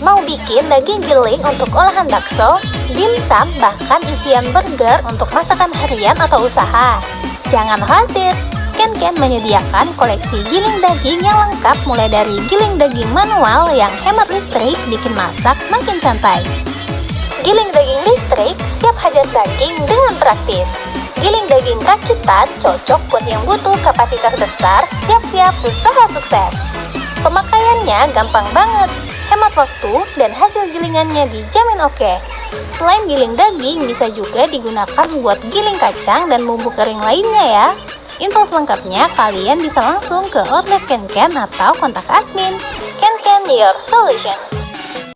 Mau bikin daging giling untuk olahan bakso, dimsum, bahkan isian burger untuk masakan harian atau usaha? Jangan khawatir, Ken menyediakan koleksi giling daging yang lengkap mulai dari giling daging manual yang hemat listrik bikin masak makin santai. Giling daging listrik siap hajar daging dengan praktis. Giling daging rakitan cocok buat yang butuh kapasitas besar, siap-siap usaha sukses. Pemakaiannya gampang banget, hemat waktu, dan hasil gilingannya dijamin oke. Selain giling daging, bisa juga digunakan buat giling kacang dan bumbu kering lainnya ya. Info selengkapnya kalian bisa langsung ke outlet Ken atau kontak admin. Ken, your solution.